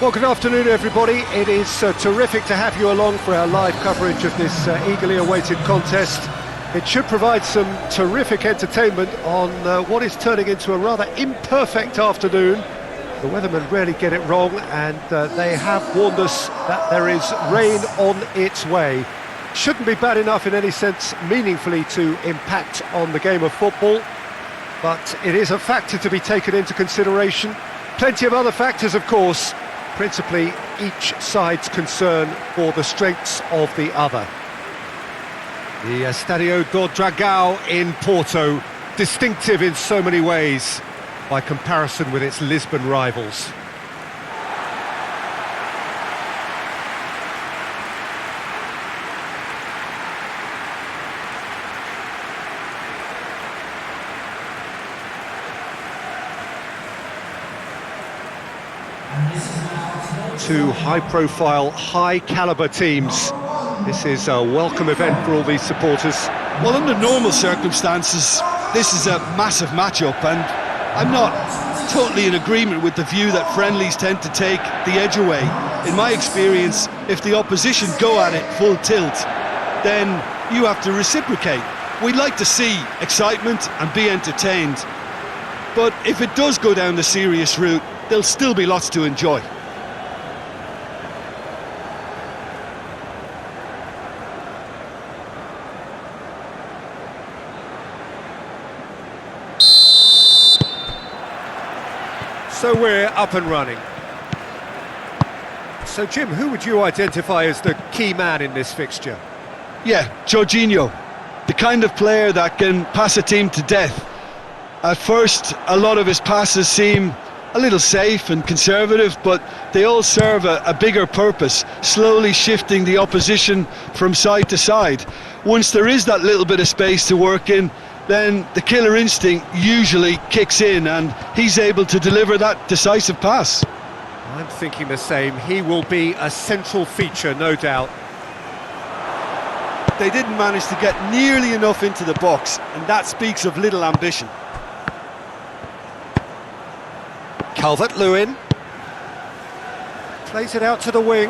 Well, good afternoon, everybody. It is terrific to have you along for our live coverage of this eagerly awaited contest. It should provide some terrific entertainment on what is turning into a rather imperfect afternoon. The weathermen rarely get it wrong, and they have warned us that there is rain on its way. Shouldn't be bad enough in any sense meaningfully to impact on the game of football, but it is a factor to be taken into consideration. Plenty of other factors, of course, principally each side's concern for the strengths of the other. The Estádio do Dragão in Porto, distinctive in so many ways by comparison with its Lisbon rivals. Two high-profile, high-caliber teams. This is a welcome event for all these supporters. Well, under normal circumstances, this is a massive matchup, and I'm not totally in agreement with the view that friendlies tend to take the edge away. In my experience, if the opposition go at it full tilt, then you have to reciprocate. We'd like to see excitement and be entertained, but if it does go down the serious route, there'll still be lots to enjoy. So we're up and running. So Jim, who would you identify as the key man in this fixture? Yeah, Jorginho, the kind of player that can pass a team to death. At first, a lot of his passes seem a little safe and conservative, but they all serve a bigger purpose, slowly shifting the opposition from side to side. Once there is that little bit of space to work in, then the killer instinct usually kicks in and he's able to deliver that decisive pass. I'm thinking the same. He will be a central feature, no doubt. They didn't manage to get nearly enough into the box, and that speaks of little ambition. Calvert-Lewin plays it out to the wing.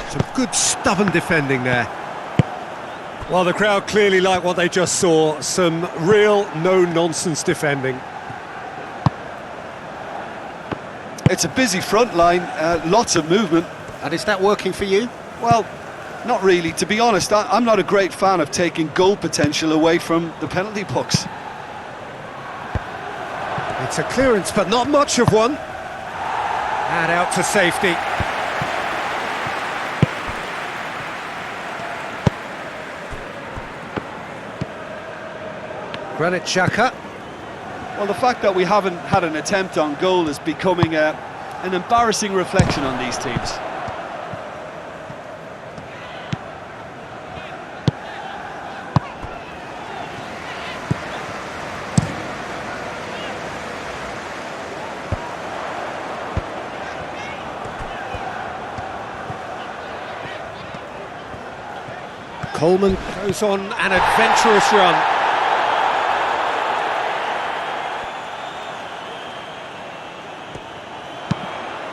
Some good stubborn defending there. Well, the crowd clearly like what they just saw. Some real no-nonsense defending. It's a busy front line, lots of movement. And is that working for you? Well, not really. To be honest, I'm not a great fan of taking goal potential away from the penalty box. It's a clearance, but not much of one. And out to safety. Granit Xhaka. Well, the fact that we haven't had an attempt on goal is becoming an embarrassing reflection on these teams. Coleman goes on an adventurous run.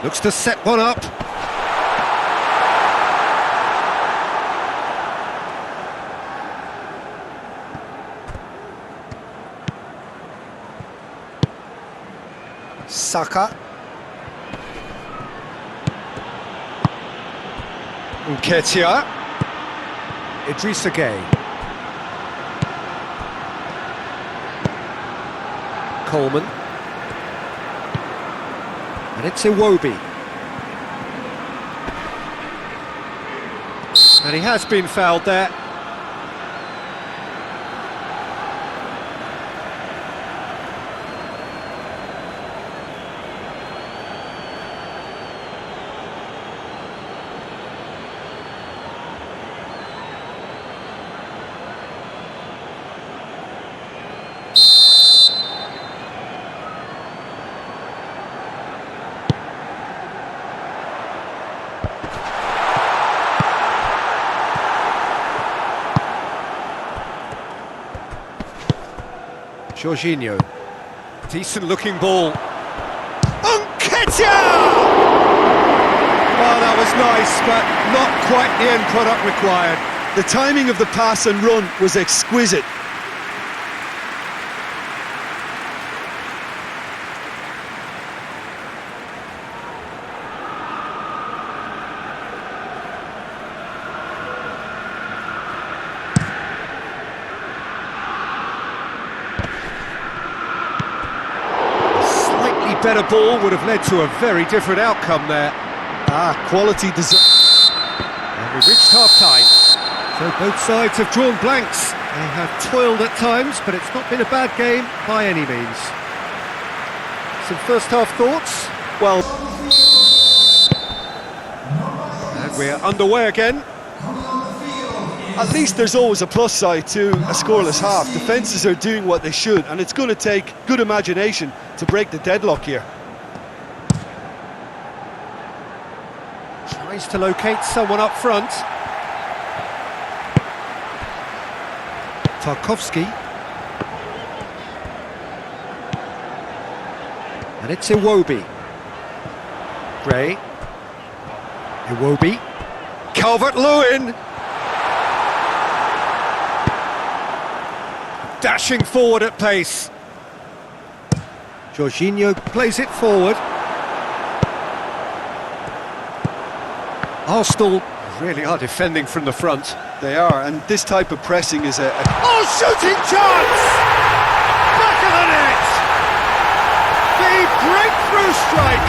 Looks to set one up. Saka. Nketiah. Idrissa Gueye. Coleman. And it's Iwobi. And he has been fouled there. Jorginho, decent looking ball. Oh, that was nice, but not quite the end product required. The timing of the pass and run was exquisite. Better ball would have led to a very different outcome there. Quality design. And we've reached half-time. So both sides have drawn blanks. They have toiled at times, but it's not been a bad game by any means. Some first-half thoughts? Well, and we're underway again. at least there's always a plus side to a scoreless half. Defences are doing what they should, and it's going to take good imagination to break the deadlock here. Tries to locate someone up front. Tarkowski. And it's Iwobi. Gray. Iwobi. Calvert-Lewin. Dashing forward at pace. Jorginho plays it forward. Arsenal really are defending from the front. They are, and this type of pressing is a... Oh, shooting chance! Back of the net! The breakthrough strike!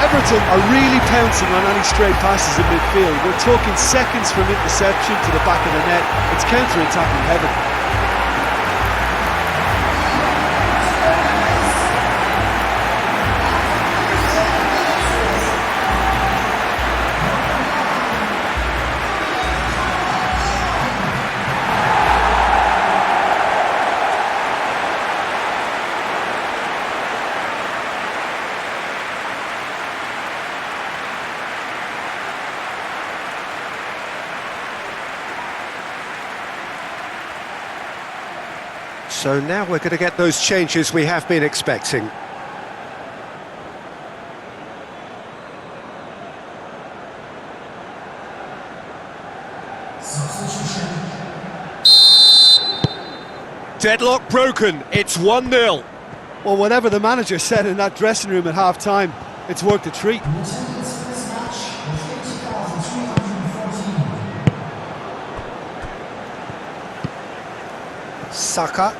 Everton are really pouncing on any stray passes in midfield. We're talking seconds from interception to the back of the net. It's counter-attacking heaven. So now we're going to get those changes we have been expecting. Deadlock broken, it's 1-0. Well, whatever the manager said in that dressing room at half-time, it's worked a treat. Saka.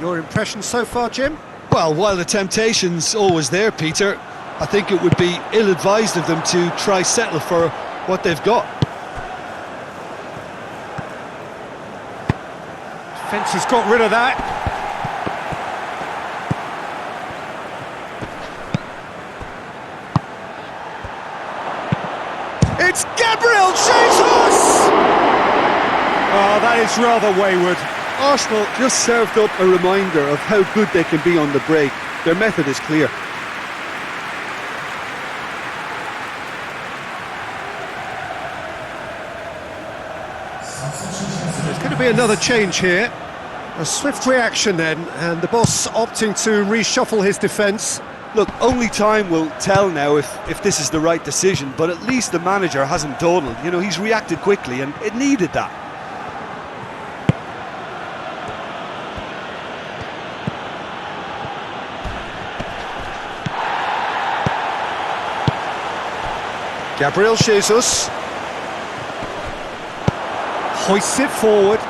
Your impression so far, Jim? Well, while the temptation's always there, Peter, I think it would be ill-advised of them to try settle for what they've got. Defence has got rid of that. It's Gabriel Jesus! Oh, that is rather wayward. Arsenal just served up a reminder of how good they can be on the break. Their method is clear. There's going to be another change here. A swift reaction then, and the boss opting to reshuffle his defence. Look, only time will tell now if this is the right decision, but at least the manager hasn't dawdled. You know, he's reacted quickly, and it needed that. Gabriel Jesus hoists it forward.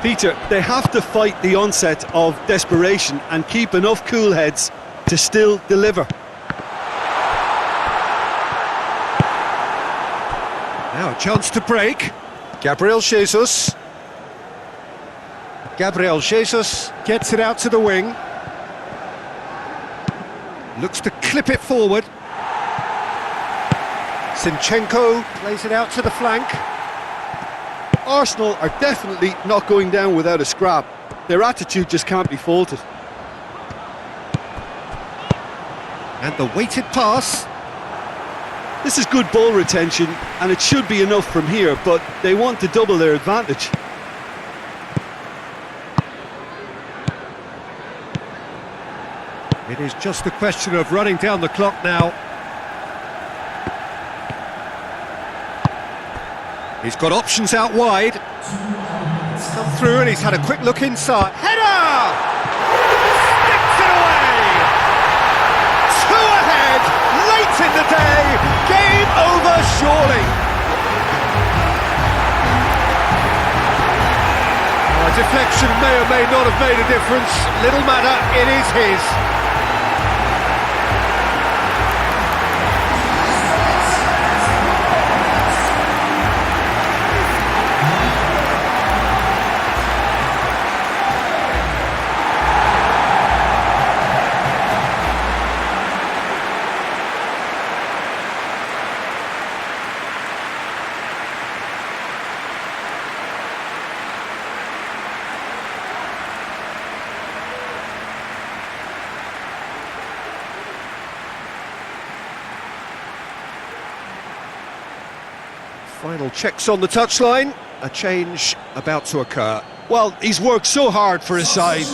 Peter, they have to fight the onset of desperation and keep enough cool heads to still deliver. Now a chance to break. Gabriel Jesus. Gabriel Jesus gets it out to the wing. Looks to clip it forward. Zinchenko plays it out to the flank. Arsenal are definitely not going down without a scrap. Their attitude just can't be faulted. And the weighted pass. This is good ball retention, and it should be enough from here, but they want to double their advantage. It is just a question of running down the clock now. He's got options out wide. He's come through and he's had a quick look inside. Header! Sticks it away! Two ahead, late in the day. Game over, surely. A deflection may or may not have made a difference. Little matter, it is his. Final checks on the touchline, a change about to occur. Well, he's worked so hard for his side,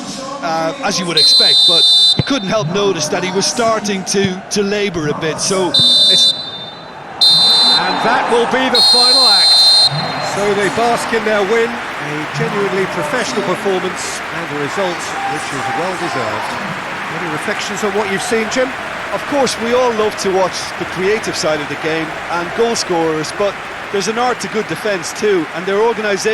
as you would expect, but you couldn't help notice that he was starting to labour a bit, so it's... And that will be the final act. So they bask in their win, a genuinely professional performance and a result which is well deserved. Any reflections on what you've seen, Jim? Of course, we all love to watch the creative side of the game and goal scorers, but there's an art to good defence too, and their organisation